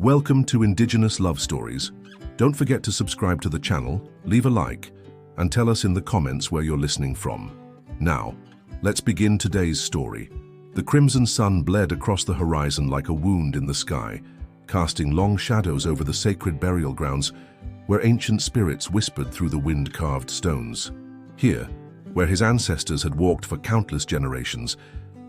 Welcome to Indigenous Love Stories. Don't forget to subscribe to the channel, leave a like, and tell us in the comments where you're listening from. Now, let's begin today's story. The crimson sun bled across the horizon like a wound in the sky, casting long shadows over the sacred burial grounds where ancient spirits whispered through the wind-carved stones. Here, where his ancestors had walked for countless generations,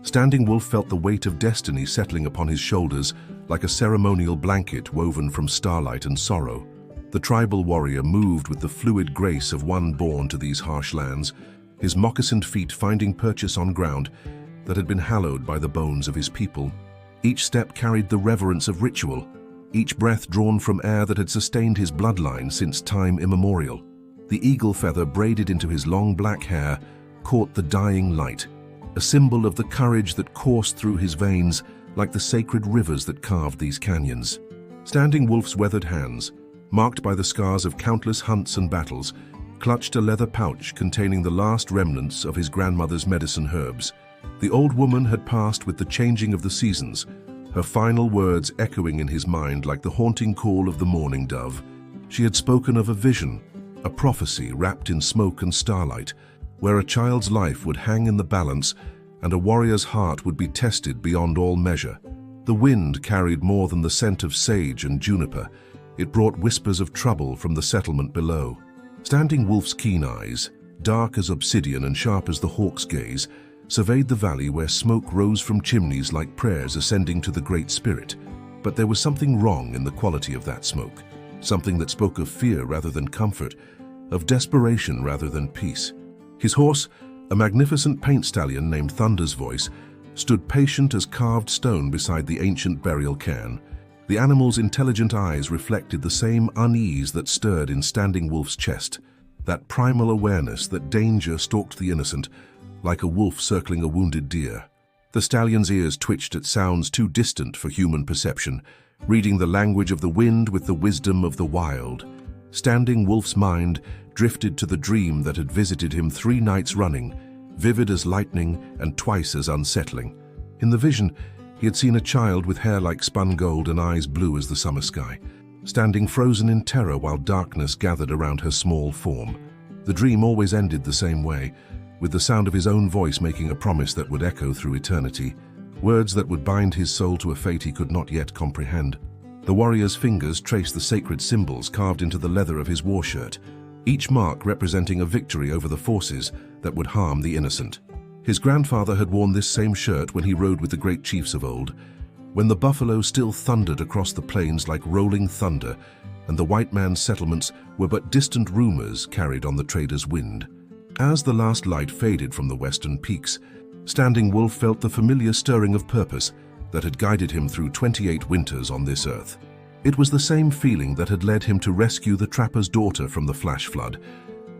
Standing Wolf felt the weight of destiny settling upon his shoulders like a ceremonial blanket woven from starlight and sorrow. The tribal warrior moved with the fluid grace of one born to these harsh lands, his moccasined feet finding purchase on ground that had been hallowed by the bones of his people. Each step carried the reverence of ritual, each breath drawn from air that had sustained his bloodline since time immemorial. The eagle feather braided into his long black hair caught the dying light, a symbol of the courage that coursed through his veins like the sacred rivers that carved these canyons. Standing Wolf's weathered hands, marked by the scars of countless hunts and battles, clutched a leather pouch containing the last remnants of his grandmother's medicine herbs. The old woman had passed with the changing of the seasons, her final words echoing in his mind like the haunting call of the morning dove. She had spoken of a vision, a prophecy wrapped in smoke and starlight, where a child's life would hang in the balance and a warrior's heart would be tested beyond all measure. The wind carried more than the scent of sage and juniper. It brought whispers of trouble from the settlement below. Standing Wolf's keen eyes, dark as obsidian and sharp as the hawk's gaze, surveyed the valley where smoke rose from chimneys like prayers ascending to the Great Spirit. But there was something wrong in the quality of that smoke, something that spoke of fear rather than comfort, of desperation rather than peace. His horse, a magnificent paint stallion named Thunder's Voice, stood patient as carved stone beside the ancient burial cairn. The animal's intelligent eyes reflected the same unease that stirred in Standing Wolf's chest, that primal awareness that danger stalked the innocent, like a wolf circling a wounded deer. The stallion's ears twitched at sounds too distant for human perception, reading the language of the wind with the wisdom of the wild. Standing Wolf's mind drifted to the dream that had visited him 3 nights running, vivid as lightning and twice as unsettling. In the vision, he had seen a child with hair like spun gold and eyes blue as the summer sky, standing frozen in terror while darkness gathered around her small form. The dream always ended the same way, with the sound of his own voice making a promise that would echo through eternity, words that would bind his soul to a fate he could not yet comprehend. The warrior's fingers traced the sacred symbols carved into the leather of his war shirt, each mark representing a victory over the forces that would harm the innocent. His grandfather had worn this same shirt when he rode with the great chiefs of old, when the buffalo still thundered across the plains like rolling thunder, and the white man's settlements were but distant rumors carried on the trader's wind. As the last light faded from the western peaks, Standing Wolf felt the familiar stirring of purpose that had guided him through 28 winters on this earth. It was the same feeling that had led him to rescue the trapper's daughter from the flash flood,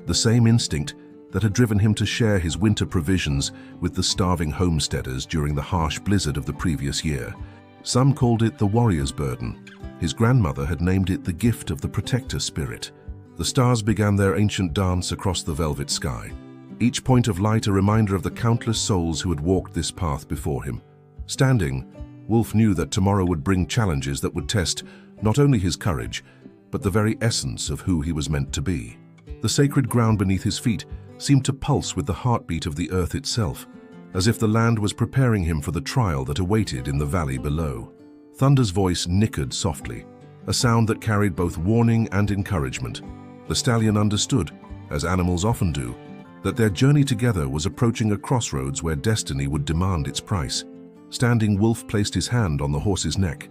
the same instinct that had driven him to share his winter provisions with the starving homesteaders during the harsh blizzard of the previous year. Some called it the warrior's burden. His grandmother had named it the gift of the protector spirit. The stars began their ancient dance across the velvet sky, each point of light a reminder of the countless souls who had walked this path before him. Standing, Wolf knew that tomorrow would bring challenges that would test not only his courage, but the very essence of who he was meant to be. The sacred ground beneath his feet seemed to pulse with the heartbeat of the earth itself, as if the land was preparing him for the trial that awaited in the valley below. Thunder's voice nickered softly, a sound that carried both warning and encouragement. The stallion understood, as animals often do, that their journey together was approaching a crossroads where destiny would demand its price. Standing Wolf placed his hand on the horse's neck,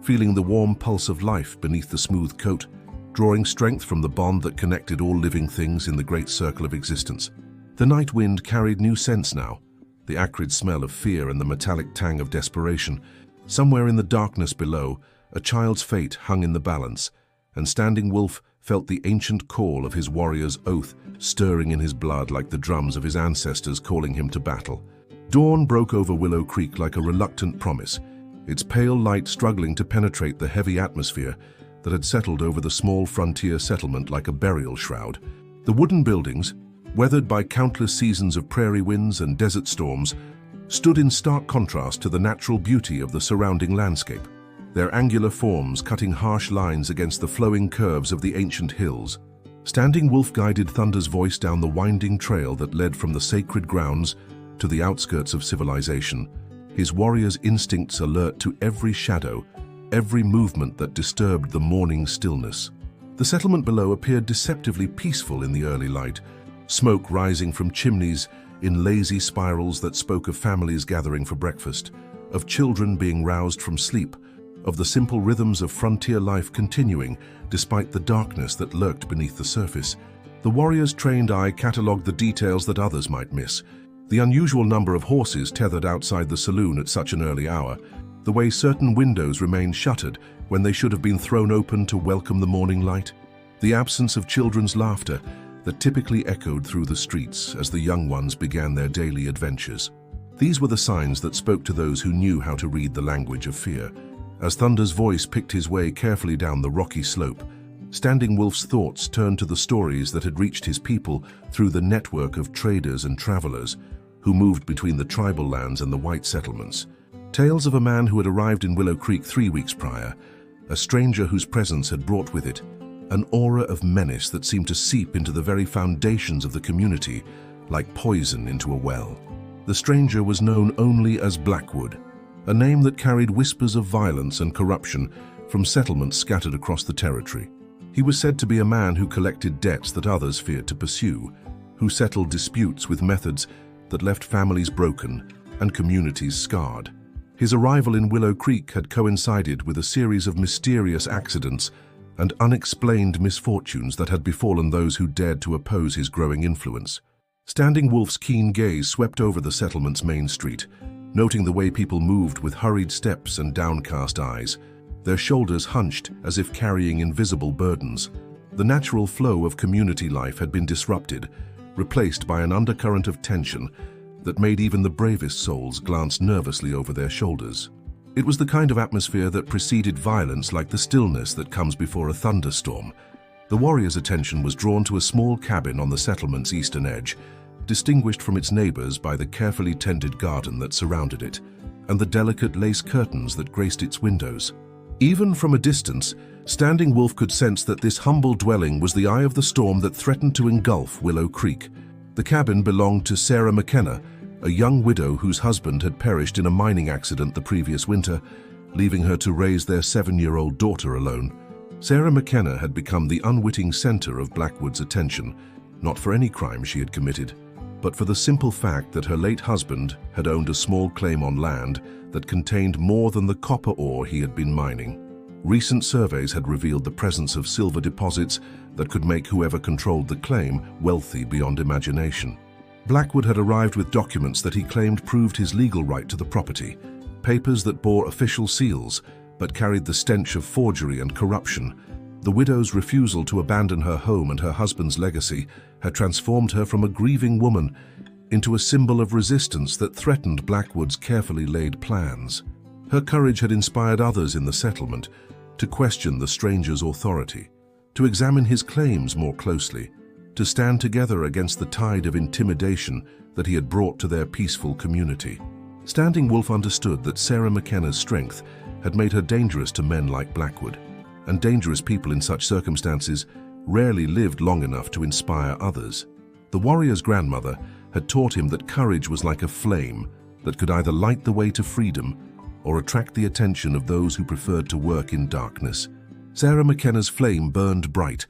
feeling the warm pulse of life beneath the smooth coat, drawing strength from the bond that connected all living things in the great circle of existence. The night wind carried new scents now, the acrid smell of fear and the metallic tang of desperation. Somewhere in the darkness below, a child's fate hung in the balance, and Standing Wolf felt the ancient call of his warrior's oath stirring in his blood like the drums of his ancestors calling him to battle. Dawn broke over Willow Creek like a reluctant promise, its pale light struggling to penetrate the heavy atmosphere that had settled over the small frontier settlement like a burial shroud. The wooden buildings, weathered by countless seasons of prairie winds and desert storms, stood in stark contrast to the natural beauty of the surrounding landscape. their angular forms cutting harsh lines against the flowing curves of the ancient hills. Standing Wolf guided Thunder's voice down the winding trail that led from the sacred grounds to the outskirts of civilization, his warrior's instincts alert to every shadow, every movement that disturbed the morning stillness. The settlement below appeared deceptively peaceful in the early light, smoke rising from chimneys in lazy spirals that spoke of families gathering for breakfast, of children being roused from sleep, of the simple rhythms of frontier life continuing despite the darkness that lurked beneath the surface. The warrior's trained eye catalogued the details that others might miss: the unusual number of horses tethered outside the saloon at such an early hour, the way certain windows remained shuttered when they should have been thrown open to welcome the morning light, the absence of children's laughter that typically echoed through the streets as the young ones began their daily adventures. These were the signs that spoke to those who knew how to read the language of fear. As Thunder's voice picked his way carefully down the rocky slope, Standing Wolf's thoughts turned to the stories that had reached his people through the network of traders and travelers who moved between the tribal lands and the white settlements. Tales of a man who had arrived in Willow Creek 3 weeks prior, a stranger whose presence had brought with it an aura of menace that seemed to seep into the very foundations of the community like poison into a well. The stranger was known only as Blackwood, a name that carried whispers of violence and corruption from settlements scattered across the territory. He was said to be a man who collected debts that others feared to pursue, who settled disputes with methods that left families broken and communities scarred. His arrival in Willow Creek had coincided with a series of mysterious accidents and unexplained misfortunes that had befallen those who dared to oppose his growing influence. Standing Wolf's keen gaze swept over the settlement's main street, noting the way people moved with hurried steps and downcast eyes, their shoulders hunched as if carrying invisible burdens. The natural flow of community life had been disrupted, replaced by an undercurrent of tension that made even the bravest souls glance nervously over their shoulders. It was the kind of atmosphere that preceded violence, like the stillness that comes before a thunderstorm. The warrior's attention was drawn to a small cabin on the settlement's eastern edge, distinguished from its neighbors by the carefully tended garden that surrounded it, and the delicate lace curtains that graced its windows. Even from a distance, Standing Wolf could sense that this humble dwelling was the eye of the storm that threatened to engulf Willow Creek. The cabin belonged to Sarah McKenna, a young widow whose husband had perished in a mining accident the previous winter, leaving her to raise their 7-year-old daughter alone. Sarah McKenna had become the unwitting center of Blackwood's attention, not for any crime she had committed, but for the simple fact that her late husband had owned a small claim on land that contained more than the copper ore he had been mining. Recent surveys had revealed the presence of silver deposits that could make whoever controlled the claim wealthy beyond imagination. Blackwood had arrived with documents that he claimed proved his legal right to the property, papers that bore official seals but carried the stench of forgery and corruption. The widow's refusal to abandon her home and her husband's legacy had transformed her from a grieving woman into a symbol of resistance that threatened Blackwood's carefully laid plans. Her courage had inspired others in the settlement to question the stranger's authority, to examine his claims more closely, to stand together against the tide of intimidation that he had brought to their peaceful community. Standing Wolf understood that Sarah McKenna's strength had made her dangerous to men like Blackwood, and dangerous people in such circumstances rarely lived long enough to inspire others. The warrior's grandmother had taught him that courage was like a flame that could either light the way to freedom or attract the attention of those who preferred to work in darkness. Sarah McKenna's flame burned bright,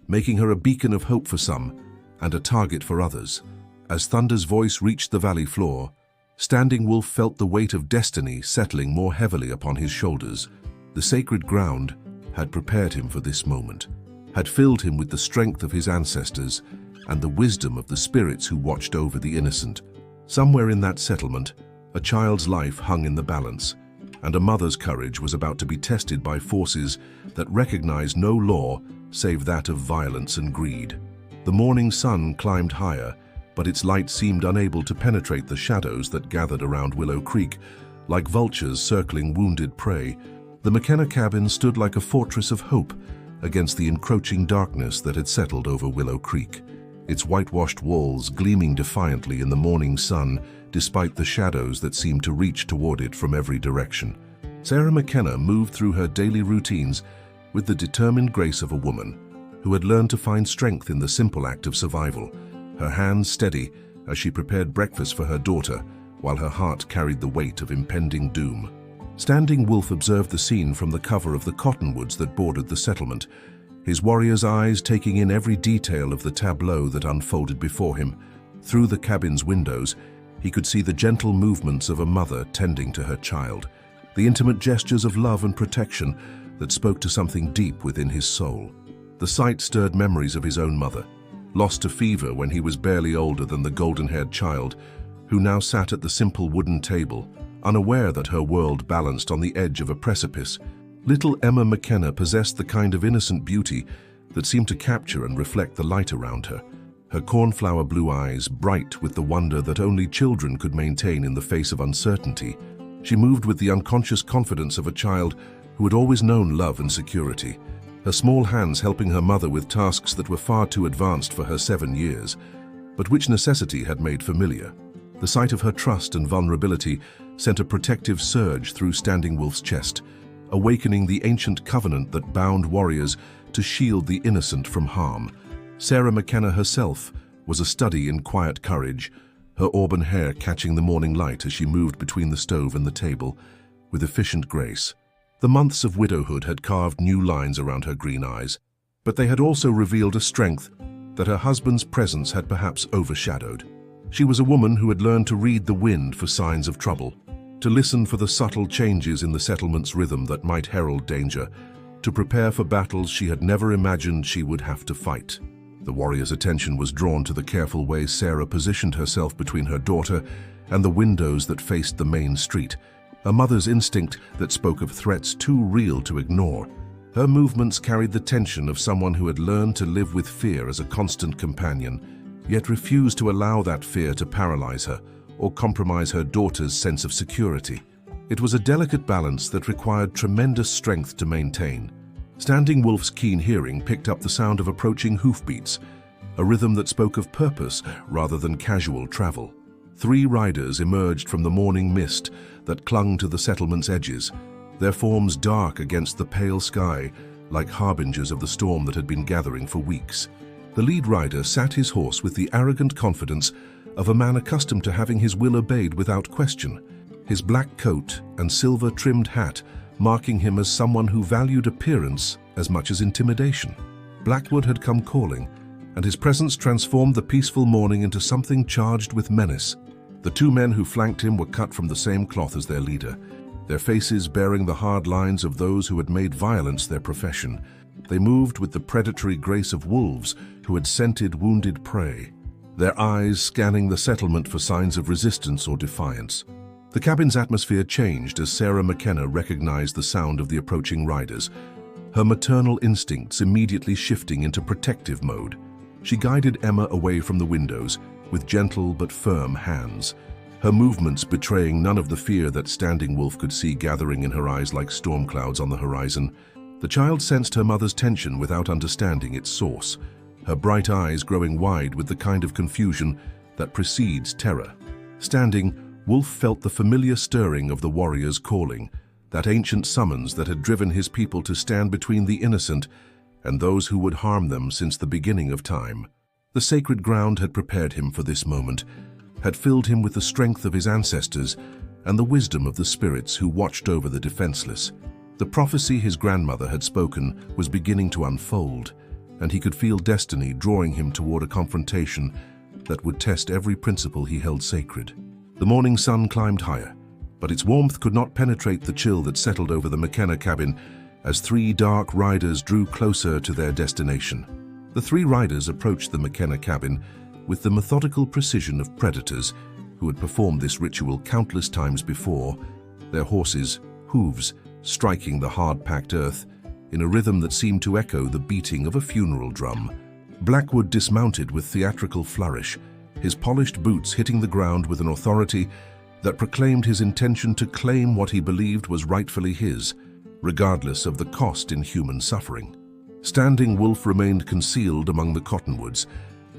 making her a beacon of hope for some and a target for others. As Thunder's voice reached the valley floor, Standing Wolf felt the weight of destiny settling more heavily upon his shoulders. The sacred ground had prepared him for this moment, had filled him with the strength of his ancestors and the wisdom of the spirits who watched over the innocent. Somewhere in that settlement, a child's life hung in the balance, and a mother's courage was about to be tested by forces that recognized no law save that of violence and greed. The morning sun climbed higher, but its light seemed unable to penetrate the shadows that gathered around Willow Creek, like vultures circling wounded prey. The McKenna cabin stood like a fortress of hope against the encroaching darkness that had settled over Willow Creek, its whitewashed walls gleaming defiantly in the morning sun despite the shadows that seemed to reach toward it from every direction. Sarah McKenna moved through her daily routines with the determined grace of a woman who had learned to find strength in the simple act of survival, her hands steady as she prepared breakfast for her daughter, while her heart carried the weight of impending doom. Standing Wolf observed the scene from the cover of the cottonwoods that bordered the settlement, his warrior's eyes taking in every detail of the tableau that unfolded before him. Through the cabin's windows, he could see the gentle movements of a mother tending to her child, the intimate gestures of love and protection that spoke to something deep within his soul. The sight stirred memories of his own mother, lost to fever when he was barely older than the golden-haired child, who now sat at the simple wooden table, unaware that her world balanced on the edge of a precipice. Little Emma McKenna possessed the kind of innocent beauty that seemed to capture and reflect the light around her, her cornflower blue eyes bright with the wonder that only children could maintain in the face of uncertainty. She moved with the unconscious confidence of a child who had always known love and security, her small hands helping her mother with tasks that were far too advanced for her 7 years, but which necessity had made familiar. The sight of her trust and vulnerability sent a protective surge through Standing Wolf's chest, awakening the ancient covenant that bound warriors to shield the innocent from harm. Sarah McKenna herself was a study in quiet courage, her auburn hair catching the morning light as she moved between the stove and the table with efficient grace. The months of widowhood had carved new lines around her green eyes, but they had also revealed a strength that her husband's presence had perhaps overshadowed. She was a woman who had learned to read the wind for signs of trouble, to listen for the subtle changes in the settlement's rhythm that might herald danger, to prepare for battles she had never imagined she would have to fight. The warrior's attention was drawn to the careful way Sarah positioned herself between her daughter and the windows that faced the main street, a mother's instinct that spoke of threats too real to ignore. Her movements carried the tension of someone who had learned to live with fear as a constant companion, yet refused to allow that fear to paralyze her or compromise her daughter's sense of security. It was a delicate balance that required tremendous strength to maintain. Standing Wolf's keen hearing picked up the sound of approaching hoofbeats, a rhythm that spoke of purpose rather than casual travel. 3 riders emerged from the morning mist that clung to the settlement's edges, their forms dark against the pale sky, like harbingers of the storm that had been gathering for weeks. The lead rider sat his horse with the arrogant confidence of a man accustomed to having his will obeyed without question, his black coat and silver-trimmed hat marking him as someone who valued appearance as much as intimidation. Blackwood had come calling, and his presence transformed the peaceful morning into something charged with menace. The 2 men who flanked him were cut from the same cloth as their leader, their faces bearing the hard lines of those who had made violence their profession. They moved with the predatory grace of wolves who had scented wounded prey, their eyes scanning the settlement for signs of resistance or defiance. The cabin's atmosphere changed as Sarah McKenna recognized the sound of the approaching riders, her maternal instincts immediately shifting into protective mode. She guided Emma away from the windows with gentle but firm hands, her movements betraying none of the fear that Standing Wolf could see gathering in her eyes like storm clouds on the horizon. The child sensed her mother's tension without understanding its source, her bright eyes growing wide with the kind of confusion that precedes terror. Standing Wolf felt the familiar stirring of the warrior's calling, that ancient summons that had driven his people to stand between the innocent and those who would harm them since the beginning of time. The sacred ground had prepared him for this moment, had filled him with the strength of his ancestors and the wisdom of the spirits who watched over the defenseless. The prophecy his grandmother had spoken was beginning to unfold, and he could feel destiny drawing him toward a confrontation that would test every principle he held sacred. The morning sun climbed higher, but its warmth could not penetrate the chill that settled over the McKenna cabin as 3 dark riders drew closer to their destination. The 3 riders approached the McKenna cabin with the methodical precision of predators who had performed this ritual countless times before, their horses' hooves striking the hard-packed earth in a rhythm that seemed to echo the beating of a funeral drum. Blackwood dismounted with theatrical flourish, his polished boots hitting the ground with an authority that proclaimed his intention to claim what he believed was rightfully his, regardless of the cost in human suffering. Standing Wolf remained concealed among the cottonwoods,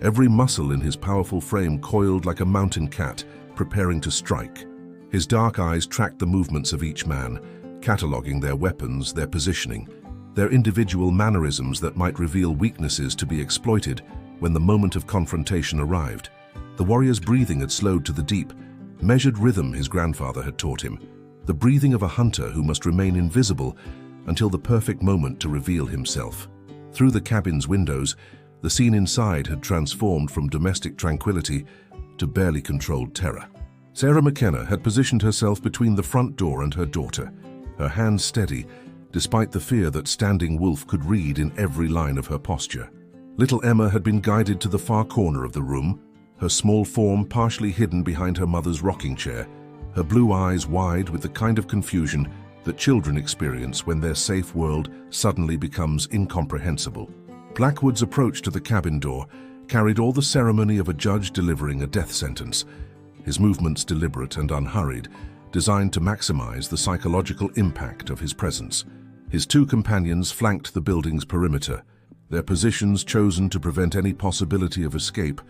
every muscle in his powerful frame coiled like a mountain cat, preparing to strike. His dark eyes tracked the movements of each man, cataloguing their weapons, their positioning, their individual mannerisms that might reveal weaknesses to be exploited when the moment of confrontation arrived. The warrior's breathing had slowed to the deep, measured rhythm his grandfather had taught him, the breathing of a hunter who must remain invisible until the perfect moment to reveal himself. Through the cabin's windows, the scene inside had transformed from domestic tranquility to barely controlled terror. Sarah McKenna had positioned herself between the front door and her daughter, her hands steady, despite the fear that Standing Wolf could read in every line of her posture. Little Emma had been guided to the far corner of the room, her small form partially hidden behind her mother's rocking chair, her blue eyes wide with the kind of confusion that children experience when their safe world suddenly becomes incomprehensible. Blackwood's approach to the cabin door carried all the ceremony of a judge delivering a death sentence, his movements deliberate and unhurried, designed to maximize the psychological impact of his presence. His two companions flanked the building's perimeter, their positions chosen to prevent any possibility of escape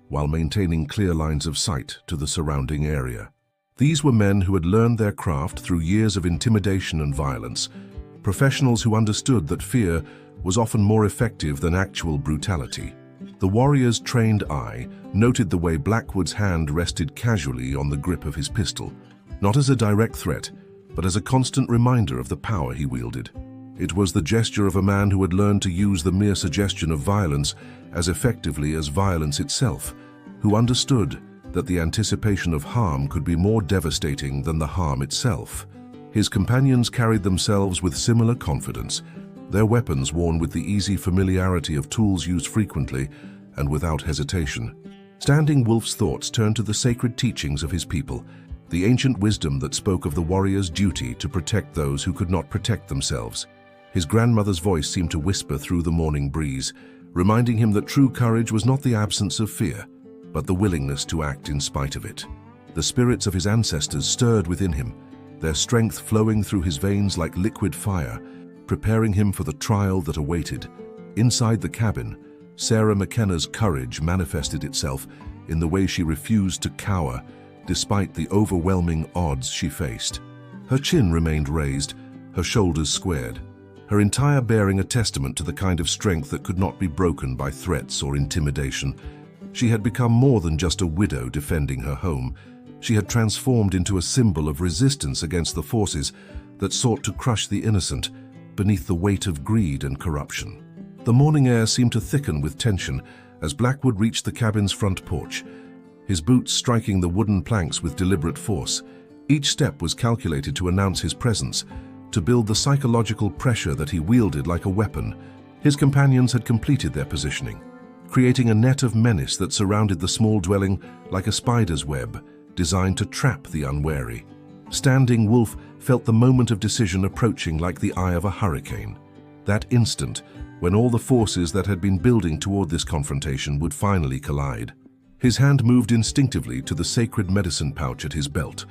while maintaining clear lines of sight to the surrounding area. These were men who had learned their craft through years of intimidation and violence, professionals who understood that fear was often more effective than actual brutality. The warrior's trained eye noted the way Blackwood's hand rested casually on the grip of his pistol, not as a direct threat, but as a constant reminder of the power he wielded. It was the gesture of a man who had learned to use the mere suggestion of violence as effectively as violence itself, who understood that the anticipation of harm could be more devastating than the harm itself. His companions carried themselves with similar confidence, their weapons worn with the easy familiarity of tools used frequently and without hesitation. Standing Wolf's thoughts turned to the sacred teachings of his people, the ancient wisdom that spoke of the warrior's duty to protect those who could not protect themselves. His grandmother's voice seemed to whisper through the morning breeze, reminding him that true courage was not the absence of fear, but the willingness to act in spite of it. The spirits of his ancestors stirred within him, their strength flowing through his veins like liquid fire, preparing him for the trial that awaited. Inside the cabin, Sarah McKenna's courage manifested itself in the way she refused to cower, despite the overwhelming odds she faced. Her chin remained raised, her shoulders squared, her entire bearing a testament to the kind of strength that could not be broken by threats or intimidation. She had become more than just a widow defending her home. She had transformed into a symbol of resistance against the forces that sought to crush the innocent beneath the weight of greed and corruption. The morning air seemed to thicken with tension as Blackwood reached the cabin's front porch, his boots striking the wooden planks with deliberate force. Each step was calculated to announce his presence, to build the psychological pressure that he wielded like a weapon. His companions had completed their positioning, creating a net of menace that surrounded the small dwelling like a spider's web, designed to trap the unwary. Standing Wolf felt the moment of decision approaching like the eye of a hurricane. That instant, when all the forces that had been building toward this confrontation would finally collide. His hand moved instinctively to the sacred medicine pouch at his belt,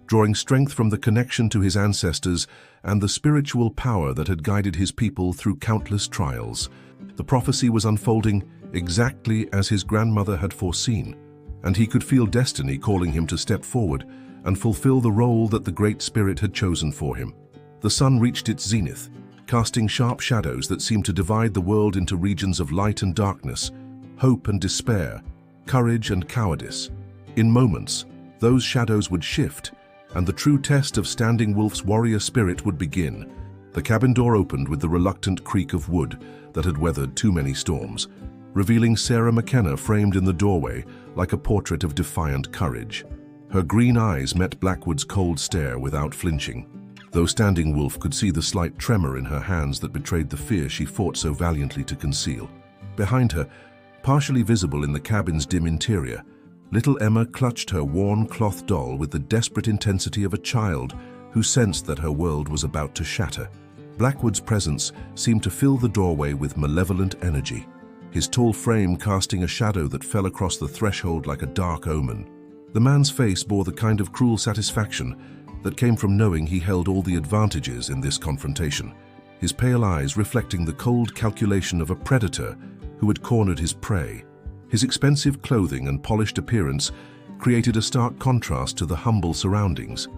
drawing strength from the connection to his ancestors and the spiritual power that had guided his people through countless trials. The prophecy was unfolding exactly as his grandmother had foreseen, and he could feel destiny calling him to step forward and fulfill the role that the Great Spirit had chosen for him. The sun reached its zenith, casting sharp shadows that seemed to divide the world into regions of light and darkness, hope and despair, courage and cowardice. In moments, those shadows would shift, and the true test of Standing Wolf's warrior spirit would begin. The cabin door opened with the reluctant creak of wood that had weathered too many storms, revealing Sarah McKenna framed in the doorway like a portrait of defiant courage. Her green eyes met Blackwood's cold stare without flinching, though Standing Wolf could see the slight tremor in her hands that betrayed the fear she fought so valiantly to conceal. Behind her, partially visible in the cabin's dim interior, little Emma clutched her worn cloth doll with the desperate intensity of a child who sensed that her world was about to shatter. Blackwood's presence seemed to fill the doorway with malevolent energy, his tall frame casting a shadow that fell across the threshold like a dark omen. The man's face bore the kind of cruel satisfaction that came from knowing he held all the advantages in this confrontation, his pale eyes reflecting the cold calculation of a predator who had cornered his prey. His expensive clothing and polished appearance created a stark contrast to the humble surroundings.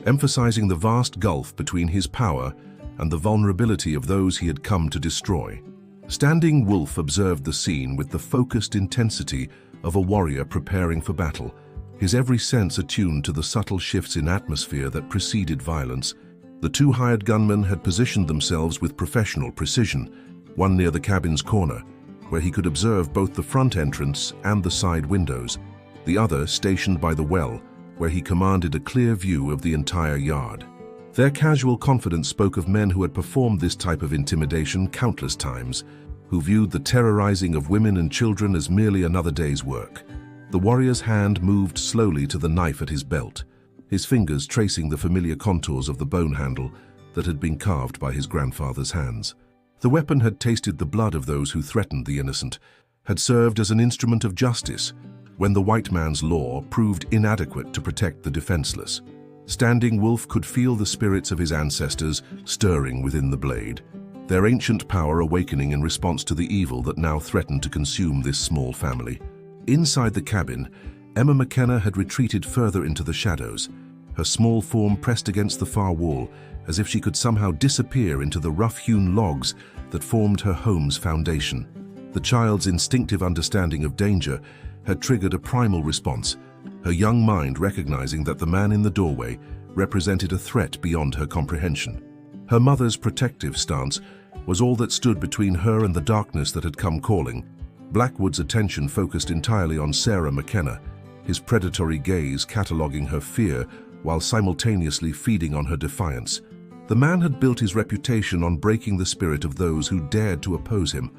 emphasizing the vast gulf between his power and the vulnerability of those he had come to destroy. Standing Wolf observed the scene with the focused intensity of a warrior preparing for battle, his every sense attuned to the subtle shifts in atmosphere that preceded violence. The two hired gunmen had positioned themselves with professional precision, one near the cabin's corner, where he could observe both the front entrance and the side windows, the other stationed by the well, where he commanded a clear view of the entire yard. Their casual confidence spoke of men who had performed this type of intimidation countless times, who viewed the terrorizing of women and children as merely another day's work. The warrior's hand moved slowly to the knife at his belt, his fingers tracing the familiar contours of the bone handle that had been carved by his grandfather's hands. The weapon had tasted the blood of those who threatened the innocent, had served as an instrument of justice when the white man's law proved inadequate to protect the defenseless. Standing Wolf could feel the spirits of his ancestors stirring within the blade, their ancient power awakening in response to the evil that now threatened to consume this small family. Inside the cabin, Emma McKenna had retreated further into the shadows, her small form pressed against the far wall, as if she could somehow disappear into the rough-hewn logs that formed her home's foundation. The child's instinctive understanding of danger had triggered a primal response, her young mind recognizing that the man in the doorway represented a threat beyond her comprehension. Her mother's protective stance was all that stood between her and the darkness that had come calling. Blackwood's attention focused entirely on Sarah McKenna, his predatory gaze cataloging her fear while simultaneously feeding on her defiance. The man had built his reputation on breaking the spirit of those who dared to oppose him,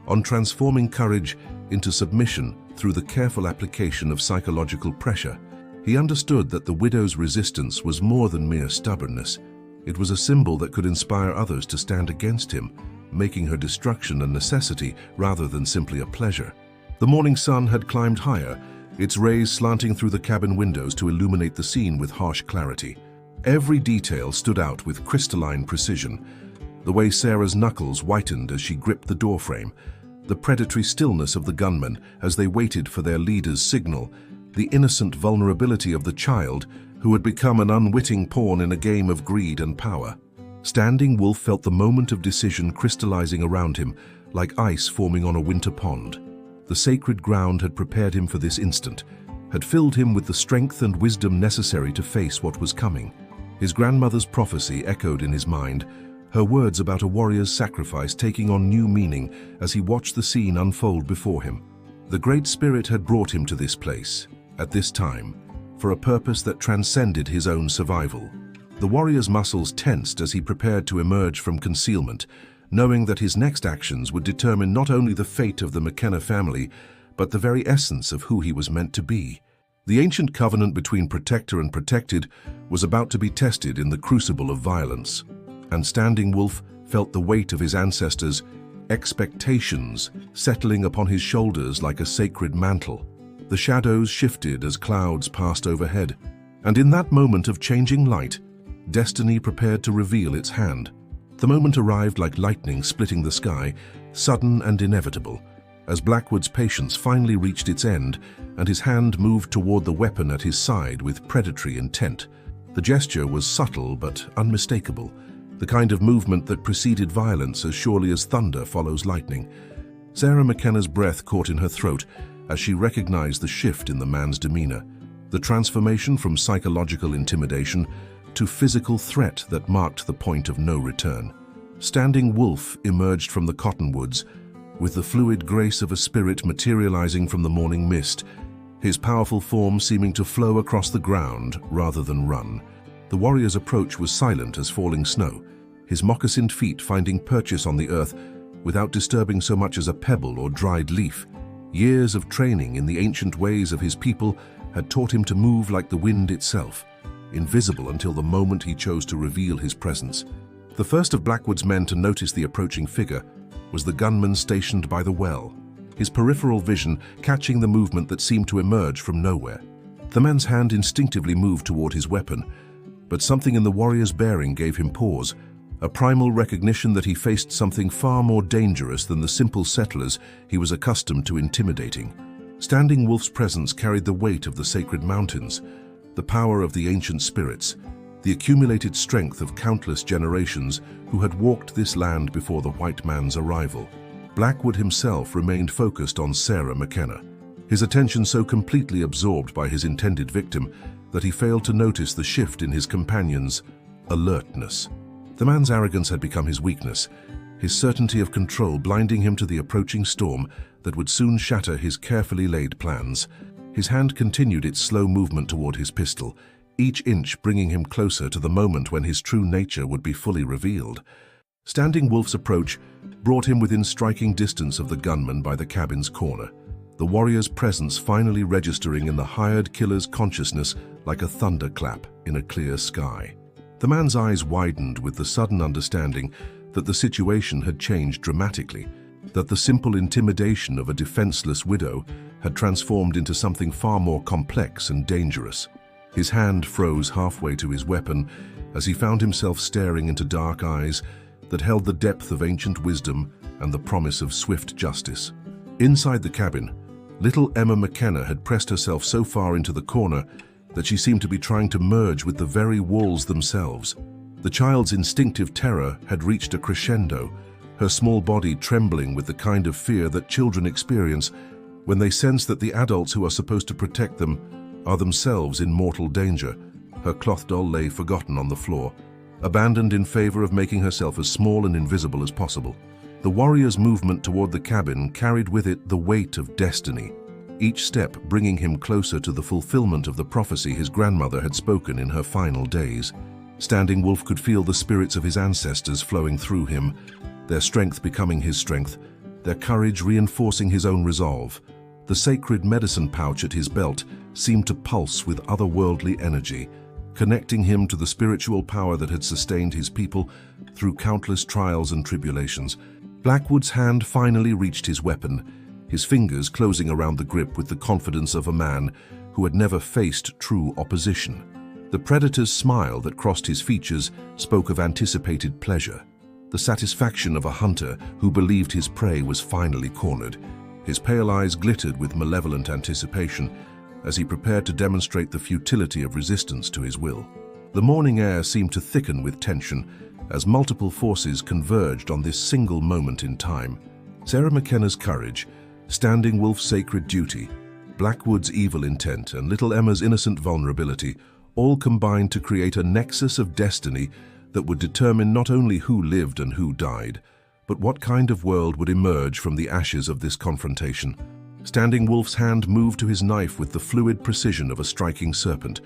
on transforming courage into submission through the careful application of psychological pressure. He understood that the widow's resistance was more than mere stubbornness. It was a symbol that could inspire others to stand against him, making her destruction a necessity rather than simply a pleasure. The morning sun had climbed higher, its rays slanting through the cabin windows to illuminate the scene with harsh clarity. Every detail stood out with crystalline precision. The way Sarah's knuckles whitened as she gripped the doorframe, the predatory stillness of the gunmen as they waited for their leader's signal, the innocent vulnerability of the child who had become an unwitting pawn in a game of greed and power. Standing Wolf felt the moment of decision crystallizing around him, like ice forming on a winter pond. The sacred ground had prepared him for this instant, had filled him with the strength and wisdom necessary to face what was coming. His grandmother's prophecy echoed in his mind, her words about a warrior's sacrifice taking on new meaning as he watched the scene unfold before him. The Great Spirit had brought him to this place, at this time, for a purpose that transcended his own survival. The warrior's muscles tensed as he prepared to emerge from concealment, knowing that his next actions would determine not only the fate of the McKenna family, but the very essence of who he was meant to be. The ancient covenant between protector and protected was about to be tested in the crucible of violence, and Standing Wolf felt the weight of his ancestors' expectations settling upon his shoulders like a sacred mantle. The shadows shifted as clouds passed overhead, and in that moment of changing light, destiny prepared to reveal its hand. The moment arrived like lightning splitting the sky, sudden and inevitable, as Blackwood's patience finally reached its end and his hand moved toward the weapon at his side with predatory intent. The gesture was subtle but unmistakable, the kind of movement that preceded violence as surely as thunder follows lightning. Sarah McKenna's breath caught in her throat as she recognized the shift in the man's demeanor, the transformation from psychological intimidation to physical threat that marked the point of no return. Standing Wolf emerged from the cottonwoods with the fluid grace of a spirit materializing from the morning mist, his powerful form seeming to flow across the ground rather than run. The warrior's approach was silent as falling snow, his moccasined feet finding purchase on the earth without disturbing so much as a pebble or dried leaf. Years of training in the ancient ways of his people had taught him to move like the wind itself, invisible until the moment he chose to reveal his presence. The first of Blackwood's men to notice the approaching figure was the gunman stationed by the well, his peripheral vision catching the movement that seemed to emerge from nowhere. The man's hand instinctively moved toward his weapon, but something in the warrior's bearing gave him pause, a primal recognition that he faced something far more dangerous than the simple settlers he was accustomed to intimidating. Standing Wolf's presence carried the weight of the sacred mountains, the power of the ancient spirits, the accumulated strength of countless generations who had walked this land before the white man's arrival. Blackwood himself remained focused on Sarah McKenna, his attention so completely absorbed by his intended victim that he failed to notice the shift in his companion's alertness. The man's arrogance had become his weakness, his certainty of control blinding him to the approaching storm that would soon shatter his carefully laid plans. His hand continued its slow movement toward his pistol, each inch bringing him closer to the moment when his true nature would be fully revealed. Standing Wolf's approach brought him within striking distance of the gunman by the cabin's corner, the warrior's presence finally registering in the hired killer's consciousness like a thunderclap in a clear sky. The man's eyes widened with the sudden understanding that the situation had changed dramatically, that the simple intimidation of a defenseless widow had transformed into something far more complex and dangerous. His hand froze halfway to his weapon as he found himself staring into dark eyes that held the depth of ancient wisdom and the promise of swift justice. Inside the cabin, little Emma McKenna had pressed herself so far into the corner that she seemed to be trying to merge with the very walls themselves. The child's instinctive terror had reached a crescendo, her small body trembling with the kind of fear that children experience when they sense that the adults who are supposed to protect them are themselves in mortal danger. Her cloth doll lay forgotten on the floor, abandoned in favor of making herself as small and invisible as possible. The warrior's movement toward the cabin carried with it the weight of destiny, each step bringing him closer to the fulfillment of the prophecy his grandmother had spoken in her final days. Standing Wolf could feel the spirits of his ancestors flowing through him, their strength becoming his strength, their courage reinforcing his own resolve. The sacred medicine pouch at his belt seemed to pulse with otherworldly energy, connecting him to the spiritual power that had sustained his people through countless trials and tribulations. Blackwood's hand finally reached his weapon, his fingers closing around the grip with the confidence of a man who had never faced true opposition. The predator's smile that crossed his features spoke of anticipated pleasure, the satisfaction of a hunter who believed his prey was finally cornered. His pale eyes glittered with malevolent anticipation as he prepared to demonstrate the futility of resistance to his will. The morning air seemed to thicken with tension as multiple forces converged on this single moment in time. Sarah McKenna's courage, Standing Wolf's sacred duty, Blackwood's evil intent, and little Emma's innocent vulnerability all combined to create a nexus of destiny that would determine not only who lived and who died, but what kind of world would emerge from the ashes of this confrontation. Standing Wolf's hand moved to his knife with the fluid precision of a striking serpent,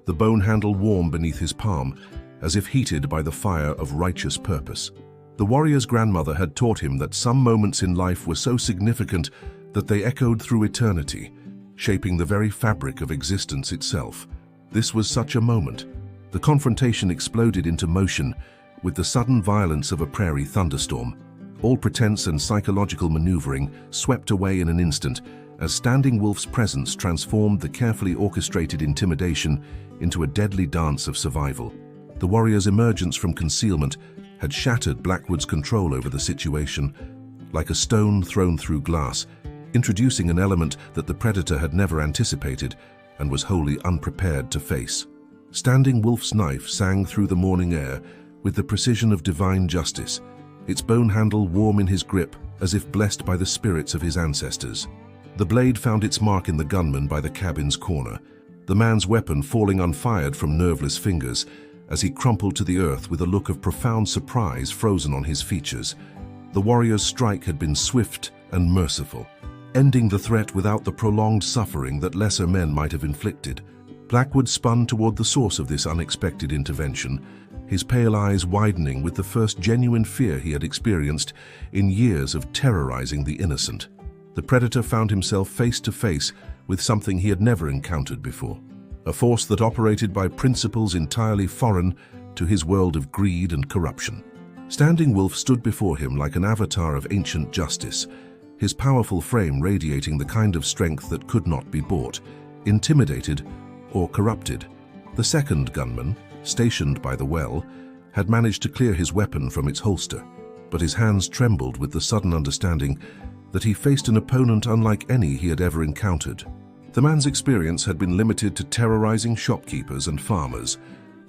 the bone handle warm beneath his palm, as if heated by the fire of righteous purpose. The warrior's grandmother had taught him that some moments in life were so significant that they echoed through eternity, shaping the very fabric of existence itself. This was such a moment. The confrontation exploded into motion with the sudden violence of a prairie thunderstorm. All pretense and psychological maneuvering swept away in an instant as Standing Wolf's presence transformed the carefully orchestrated intimidation into a deadly dance of survival. The warrior's emergence from concealment had shattered Blackwood's control over the situation, like a stone thrown through glass, introducing an element that the predator had never anticipated and was wholly unprepared to face. Standing Wolf's knife sang through the morning air with the precision of divine justice, its bone handle warm in his grip as if blessed by the spirits of his ancestors. The blade found its mark in the gunman by the cabin's corner, the man's weapon falling unfired from nerveless fingers as he crumpled to the earth with a look of profound surprise frozen on his features. The warrior's strike had been swift and merciful, ending the threat without the prolonged suffering that lesser men might have inflicted. Blackwood spun toward the source of this unexpected intervention, his pale eyes widening with the first genuine fear he had experienced in years of terrorizing the innocent. The predator found himself face to face with something he had never encountered before, a force that operated by principles entirely foreign to his world of greed and corruption. Standing Wolf stood before him like an avatar of ancient justice, his powerful frame radiating the kind of strength that could not be bought, intimidated, or corrupted. The second gunman, stationed by the well, had managed to clear his weapon from its holster, but his hands trembled with the sudden understanding that he faced an opponent unlike any he had ever encountered. The man's experience had been limited to terrorizing shopkeepers and farmers,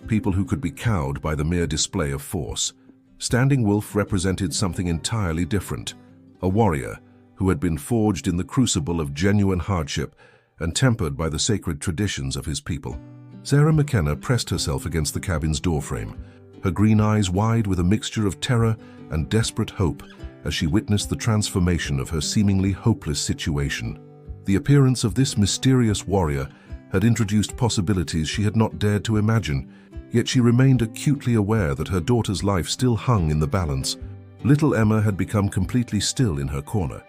people who could be cowed by the mere display of force. Standing Wolf represented something entirely different, a warrior who had been forged in the crucible of genuine hardship and tempered by the sacred traditions of his people. Sarah McKenna pressed herself against the cabin's doorframe, her green eyes wide with a mixture of terror and desperate hope as she witnessed the transformation of her seemingly hopeless situation. The appearance of this mysterious warrior had introduced possibilities she had not dared to imagine, yet she remained acutely aware that her daughter's life still hung in the balance. Little Emma had become completely still in her corner,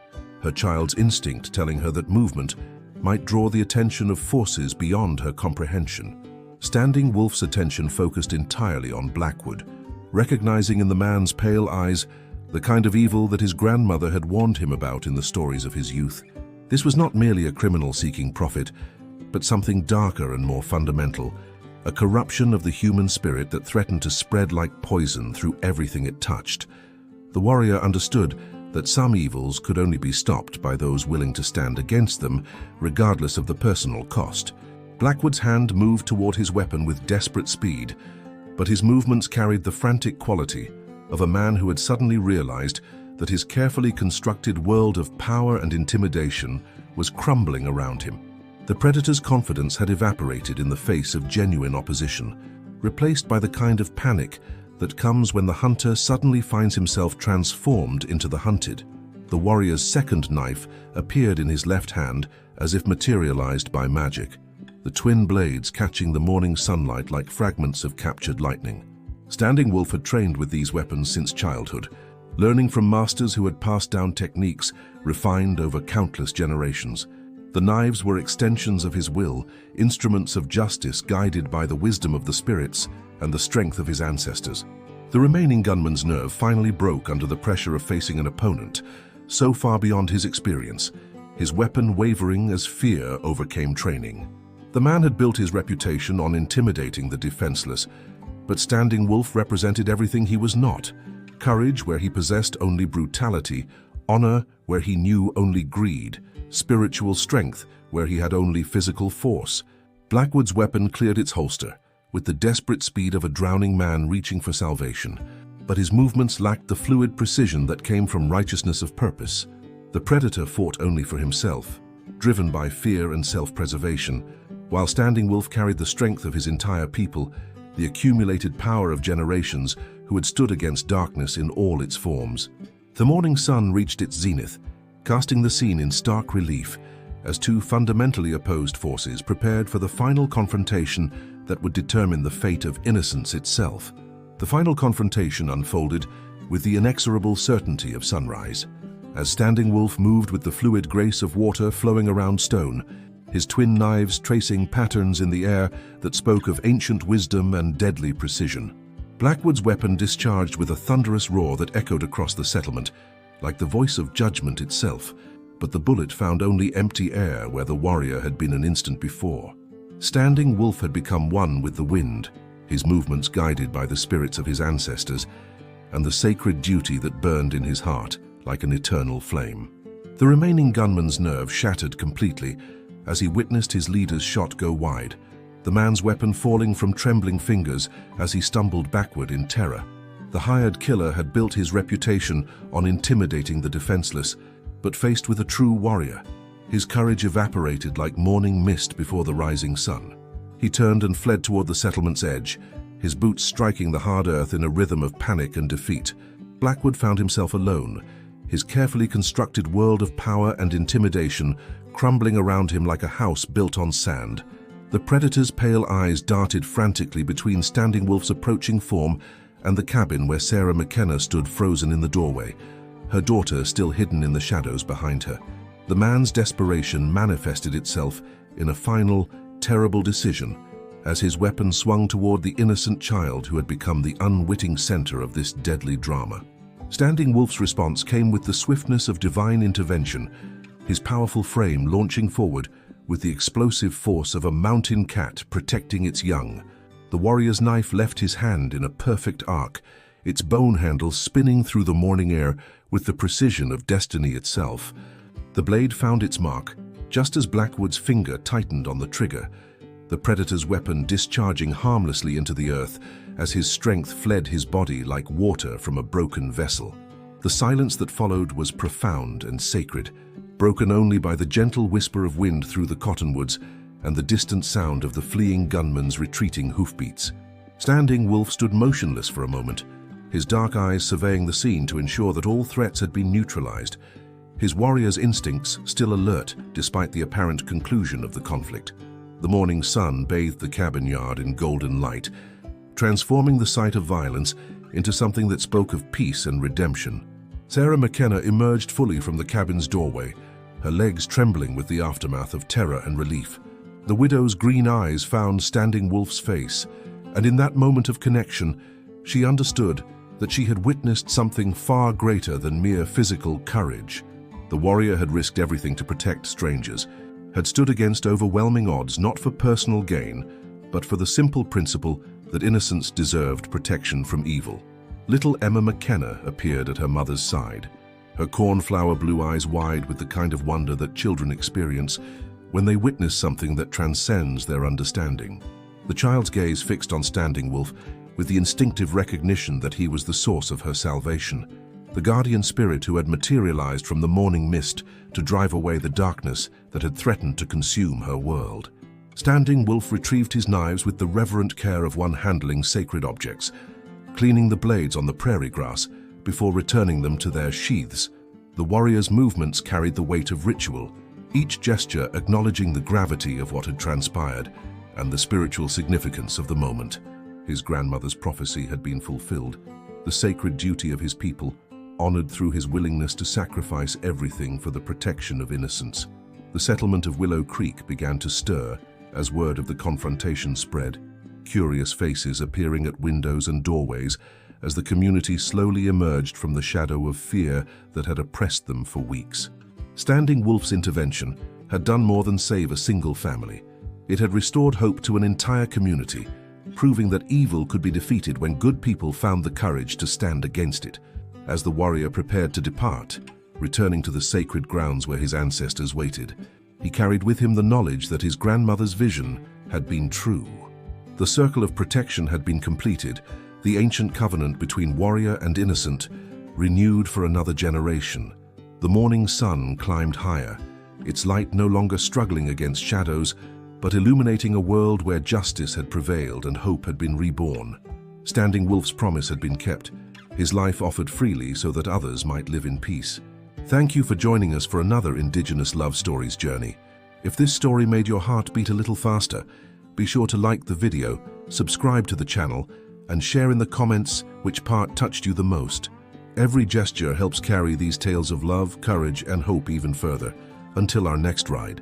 her child's instinct telling her that movement might draw the attention of forces beyond her comprehension. Standing Wolf's attention focused entirely on Blackwood, recognizing in the man's pale eyes the kind of evil that his grandmother had warned him about in the stories of his youth. This was not merely a criminal seeking profit, but something darker and more fundamental, a corruption of the human spirit that threatened to spread like poison through everything it touched. The warrior understood that some evils could only be stopped by those willing to stand against them, regardless of the personal cost. Blackwood's hand moved toward his weapon with desperate speed, but his movements carried the frantic quality of a man who had suddenly realized that his carefully constructed world of power and intimidation was crumbling around him. The predator's confidence had evaporated in the face of genuine opposition, replaced by the kind of panic that comes when the hunter suddenly finds himself transformed into the hunted. The warrior's second knife appeared in his left hand as if materialized by magic, the twin blades catching the morning sunlight like fragments of captured lightning. Standing Wolf had trained with these weapons since childhood, learning from masters who had passed down techniques refined over countless generations. The knives were extensions of his will, instruments of justice guided by the wisdom of the spirits and the strength of his ancestors. The remaining gunman's nerve finally broke under the pressure of facing an opponent so far beyond his experience, his weapon wavering as fear overcame training. The man had built his reputation on intimidating the defenseless, but Standing Wolf represented everything he was not: courage where he possessed only brutality, honor where he knew only greed, spiritual strength where he had only physical force. Blackwood's weapon cleared its holster, with the desperate speed of a drowning man reaching for salvation, but his movements lacked the fluid precision that came from righteousness of purpose. The predator fought only for himself, driven by fear and self-preservation, while Standing Wolf carried the strength of his entire people, the accumulated power of generations who had stood against darkness in all its forms. The morning sun reached its zenith, casting the scene in stark relief as two fundamentally opposed forces prepared for the final confrontation that would determine the fate of innocence itself. The final confrontation unfolded with the inexorable certainty of sunrise. As Standing Wolf moved with the fluid grace of water flowing around stone, his twin knives tracing patterns in the air that spoke of ancient wisdom and deadly precision. Blackwood's weapon discharged with a thunderous roar that echoed across the settlement, like the voice of judgment itself, but the bullet found only empty air where the warrior had been an instant before. Standing Wolf had become one with the wind, his movements guided by the spirits of his ancestors and the sacred duty that burned in his heart like an eternal flame. The remaining gunman's nerve shattered completely as he witnessed his leader's shot go wide, the man's weapon falling from trembling fingers as he stumbled backward in terror. The hired killer had built his reputation on intimidating the defenseless, but faced with a true warrior, his courage evaporated like morning mist before the rising sun. He turned and fled toward the settlement's edge, his boots striking the hard earth in a rhythm of panic and defeat. Blackwood found himself alone, his carefully constructed world of power and intimidation crumbling around him like a house built on sand. The predator's pale eyes darted frantically between Standing Wolf's approaching form and the cabin where Sarah McKenna stood frozen in the doorway, her daughter still hidden in the shadows behind her. The man's desperation manifested itself in a final, terrible decision as his weapon swung toward the innocent child who had become the unwitting center of this deadly drama. Standing Wolf's response came with the swiftness of divine intervention, his powerful frame launching forward with the explosive force of a mountain cat protecting its young. The warrior's knife left his hand in a perfect arc, its bone handle spinning through the morning air with the precision of destiny itself. The blade found its mark, just as Blackwood's finger tightened on the trigger, the predator's weapon discharging harmlessly into the earth as his strength fled his body like water from a broken vessel. The silence that followed was profound and sacred, broken only by the gentle whisper of wind through the cottonwoods and the distant sound of the fleeing gunman's retreating hoofbeats. Standing Wolf stood motionless for a moment, his dark eyes surveying the scene to ensure that all threats had been neutralized, his warrior's instincts still alert despite the apparent conclusion of the conflict. The morning sun bathed the cabin yard in golden light, transforming the site of violence into something that spoke of peace and redemption. Sarah McKenna emerged fully from the cabin's doorway, her legs trembling with the aftermath of terror and relief. The widow's green eyes found Standing Wolf's face, and in that moment of connection, she understood that she had witnessed something far greater than mere physical courage. The warrior had risked everything to protect strangers, had stood against overwhelming odds not for personal gain, but for the simple principle that innocence deserved protection from evil. Little Emma McKenna appeared at her mother's side, her cornflower blue eyes wide with the kind of wonder that children experience when they witness something that transcends their understanding. The child's gaze fixed on Standing Wolf with the instinctive recognition that he was the source of her salvation, the guardian spirit who had materialized from the morning mist to drive away the darkness that had threatened to consume her world. Standing Wolf retrieved his knives with the reverent care of one handling sacred objects, cleaning the blades on the prairie grass before returning them to their sheaths. The warrior's movements carried the weight of ritual, each gesture acknowledging the gravity of what had transpired and the spiritual significance of the moment. His grandmother's prophecy had been fulfilled, the sacred duty of his people, honored through his willingness to sacrifice everything for the protection of innocence. The settlement of Willow Creek began to stir as word of the confrontation spread, curious faces appearing at windows and doorways as the community slowly emerged from the shadow of fear that had oppressed them for weeks. Standing Wolf's intervention had done more than save a single family. It had restored hope to an entire community, proving that evil could be defeated when good people found the courage to stand against it. As the warrior prepared to depart, returning to the sacred grounds where his ancestors waited, he carried with him the knowledge that his grandmother's vision had been true. The circle of protection had been completed, the ancient covenant between warrior and innocent renewed for another generation. The morning sun climbed higher, its light no longer struggling against shadows, but illuminating a world where justice had prevailed and hope had been reborn. Standing Wolf's promise had been kept, his life offered freely so that others might live in peace. Thank you for joining us for another Indigenous Love Stories journey. If this story made your heart beat a little faster, be sure to like the video, subscribe to the channel, and share in the comments which part touched you the most. Every gesture helps carry these tales of love, courage, and hope even further. Until our next ride.